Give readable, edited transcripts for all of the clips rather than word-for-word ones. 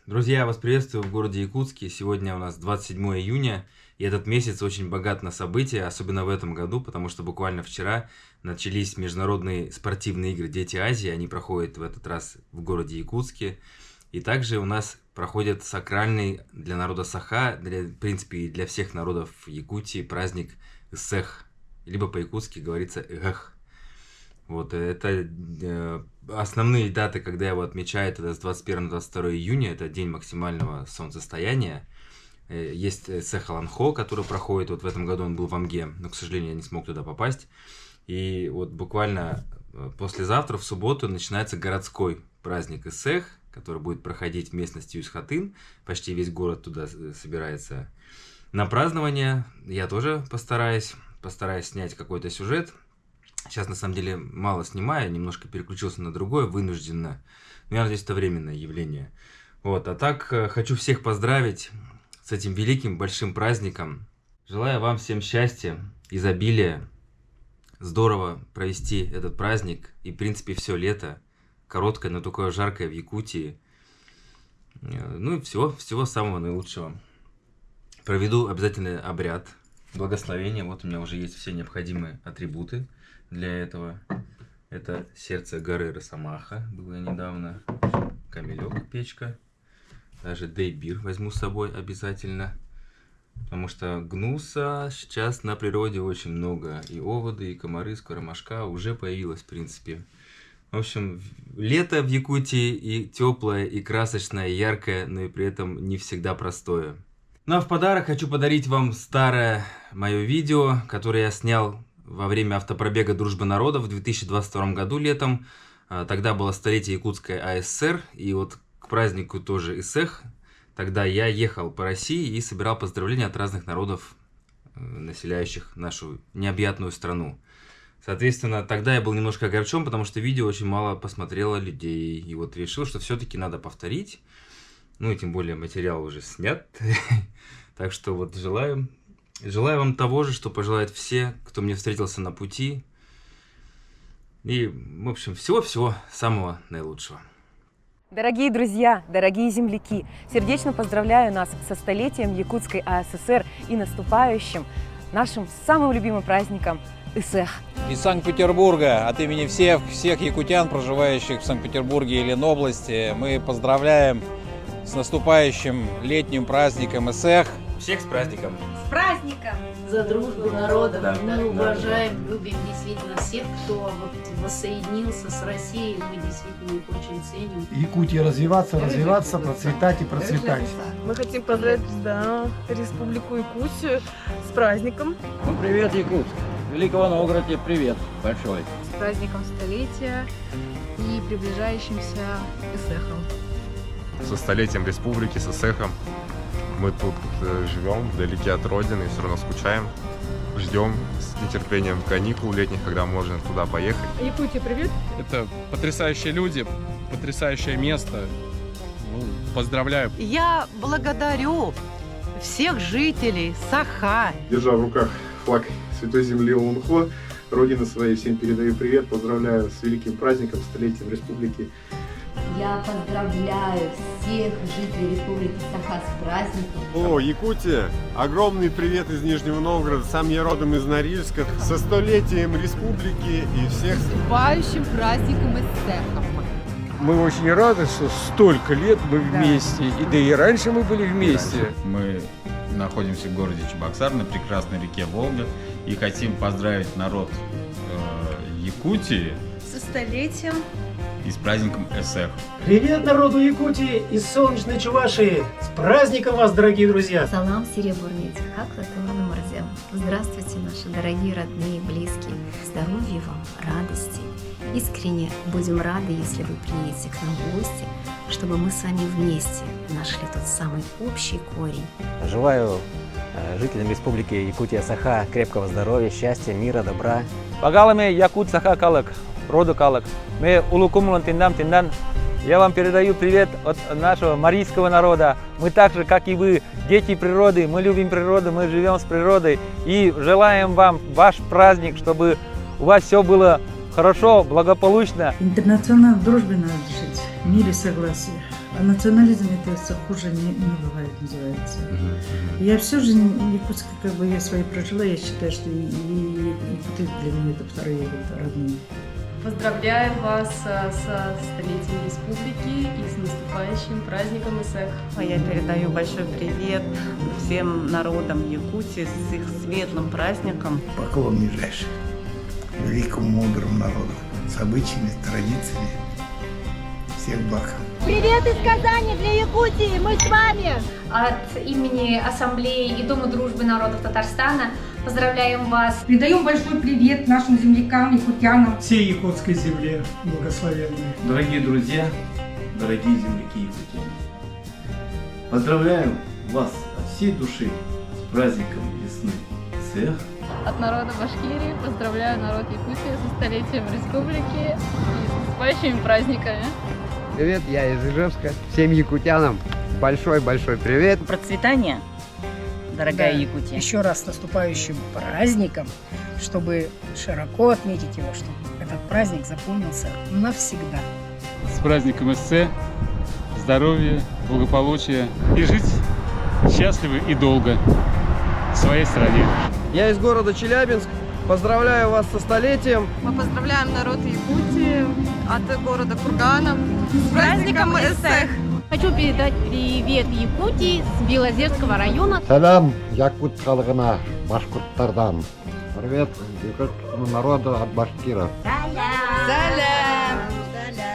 Друзья, я вас приветствую в городе Якутске. Сегодня у нас 27 июня, и этот месяц очень богат на события, особенно в этом году, потому что буквально вчера начались международные спортивные игры «Дети Азии». Они проходят в этот раз в городе Якутске. И также у нас проходит сакральный для народа Саха, в принципе, и для всех народов Якутии праздник Исэх, либо по-якутски говорится Эгэх. Вот, это основные даты, когда его отмечают, это с 21 на 22 июня, это день максимального солнцестояния. Есть Исэх Аланхо, который проходит, вот в этом году он был в Амге, но, к сожалению, я не смог туда попасть. И вот буквально послезавтра, в субботу, начинается городской праздник Исэх, который будет проходить в местности Юсхатын, почти весь город туда собирается на празднование. Я тоже постараюсь снять какой-то сюжет. Сейчас, на самом деле, мало снимаю, немножко переключился на другое, вынужденно. Но я надеюсь, это временное явление. Вот, а так, хочу всех поздравить с этим великим, большим праздником. Желаю вам всем счастья, изобилия. Здорово провести этот праздник. И, в принципе, все лето. Короткое, но такое жаркое в Якутии. Ну и всего самого наилучшего. Проведу обязательно обряд благословения. Вот у меня уже есть все необходимые атрибуты для этого. Это сердце горы Росомаха, было недавно. Камелек, печка. Даже дейбир возьму с собой обязательно. Потому что гнуса сейчас на природе очень много. И оводы, и комары, скоромошка уже появилась, в принципе. В общем, лето в Якутии и теплое, и красочное, и яркое, но и при этом не всегда простое. Ну а в подарок хочу подарить вам старое мое видео, которое я снял во время автопробега «Дружбы народов» в 2022 году летом. Тогда было столетие Якутской АССР, и вот к празднику тоже Исэх. Тогда я ехал по России и собирал поздравления от разных народов, населяющих нашу необъятную страну. Соответственно, тогда я был немножко огорчен, потому что видео очень мало посмотрело людей. И вот решил, что все-таки надо повторить. Ну и тем более материал уже снят. Так что вот желаю вам того же, что пожелают все, кто мне встретился на пути. И, в общем, всего-всего самого наилучшего. Дорогие друзья, дорогие земляки, сердечно поздравляю нас со столетием Якутской АССР и наступающим нашим самым любимым праздником Исэх. Из Санкт-Петербурга, от имени всех якутян, проживающих в Санкт-Петербурге и Ленобласти, мы поздравляем с наступающим летним праздником Исэх. Всех с праздником! С праздником! За дружбу народов. Да, Мы уважаем, любим действительно всех, кто воссоединился с Россией. Мы действительно их очень ценим. Якутия развиваться, процветать и процветать. Мы хотим поздравить Республику Якутию с праздником. Привет, Якутск! Великого Новгорода, привет большой! С праздником столетия и приближающимся Исэхом. Со столетием республики, с Исэхом. Мы тут живем, вдалеке от родины, и все равно скучаем. Ждем с нетерпением каникул летних, когда можно туда поехать. Якутия, привет! Это потрясающие люди, потрясающее место. Поздравляю! Я благодарю всех жителей Саха. Держа в руках флаг Святой Земли Улунхо, родины своей, всем передаю привет, поздравляю с великим праздником, столетием республики. Я поздравляю всех жителей Республики Саха с праздником. О, Якутия! Огромный привет из Нижнего Новгорода. Сам я родом из Норильска. Со столетием республики и всех... С наступающим праздником Исэхом. Мы очень рады, что столько лет мы вместе. Да и раньше мы были вместе. Мы находимся в городе Чебоксар на прекрасной реке Волга и хотим поздравить народ Якутии Со столетием и с праздником Исэх. Привет народу Якутии из солнечной Чувашии! С праздником вас, дорогие друзья! Салам серебряный Хакватуану Марзем. Здравствуйте, наши дорогие, родные, близкие. Здоровья вам, радости. Искренне будем рады, если вы приедете к нам в гости, чтобы мы с вами вместе нашли тот самый общий корень. Желаю жителям Республики Якутия Саха крепкого здоровья, счастья, мира, добра. Погалами Якут Саха Калак, роду Калак. Мы улукумлан тиндан. Я вам передаю привет от нашего марийского народа. Мы так же, как и вы, дети природы. Мы любим природу, мы живем с природой. И желаем вам ваш праздник, чтобы у вас все было хорошо, благополучно. Интернационал дружбы надо жить, в мире согласия. А национализм это хуже не бывает, называется. Я всю жизнь якутской, как бы я свои прожила, я считаю, что и якуты для меня это вторые родные. Поздравляем вас со столетием республики и с наступающим праздником ИСЭХ. Я передаю большой привет всем народам Якутии с их светлым праздником. Поклон нижайший великому мудрому народу с обычаями, с традициями. Всех благ. Привет из Казани для Якутии, мы с вами! От имени Ассамблеи и Дома дружбы народов Татарстана поздравляем вас. Передаем большой привет нашим землякам, якутянам. Всей якутской земле благословенной. Дорогие друзья, дорогие земляки якутяне, поздравляем вас от всей души с праздником весны ИСЭХ. От народа Башкирии поздравляю народ Якутии со столетием республики и с наступающими праздниками. Привет, я из Ижевска. Всем якутянам большой-большой привет. Процветания, дорогая Якутия. Еще раз с наступающим праздником, чтобы широко отметить его, чтобы этот праздник запомнился навсегда. С праздником СЦ, здоровья, благополучия и жить счастливо и долго в своей стране. Я из города Челябинск. Поздравляю вас со столетием. Мы поздравляем народ Якутии от города Кургана с праздником ИСЭХ. Хочу передать привет Якутии с Белозерского района. Салам якут халгына башкурттардан. Привет якутскому народу от башкиров. Салям!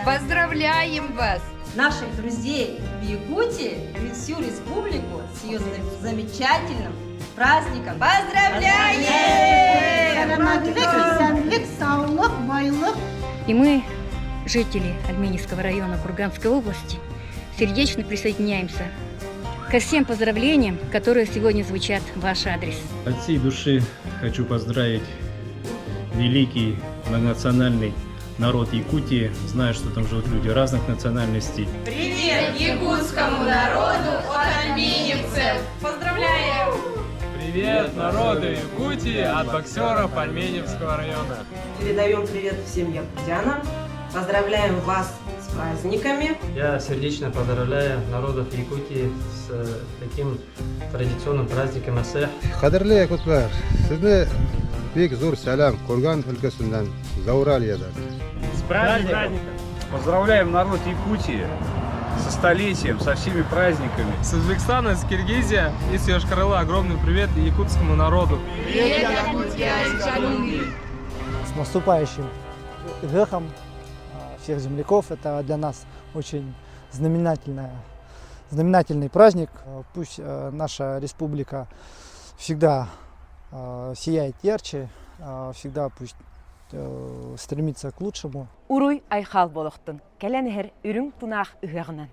Поздравляем вас! Наших друзей в Якутии и всю республику с ее замечательным праздником. Поздравляем! И мы, жители Альменевского района Курганской области, сердечно присоединяемся ко всем поздравлениям, которые сегодня звучат в ваш адрес. От всей души хочу поздравить великий многонациональный народ Якутии. Знаю, что там живут люди разных национальностей. Привет якутскому народу от альменевцев! Поздравляем! Привет народу Якутии от боксеров Альменевского района. Передаем привет всем якутянам. Поздравляем вас с праздниками. Я сердечно поздравляю народов Якутии с таким традиционным праздником ИСЭХ. Кадірлі якутлар, сізді бек зор салам Курган өлкесінен Зауральяда. С праздником! Поздравляем народ Якутии со столетием, со всеми праздниками. С Узбекистана, с Киргизии и с Йошкар-Олы огромный привет якутскому народу. Привет, Якутия из Джалунги! С наступающим ИСЭХом всех земляков. Это для нас очень знаменательный праздник. Пусть наша республика всегда сияет ярче, всегда пусть стремится к лучшему. Уруй айхал болохтын, кәләнәһәр үрүң тунах үгәгенән.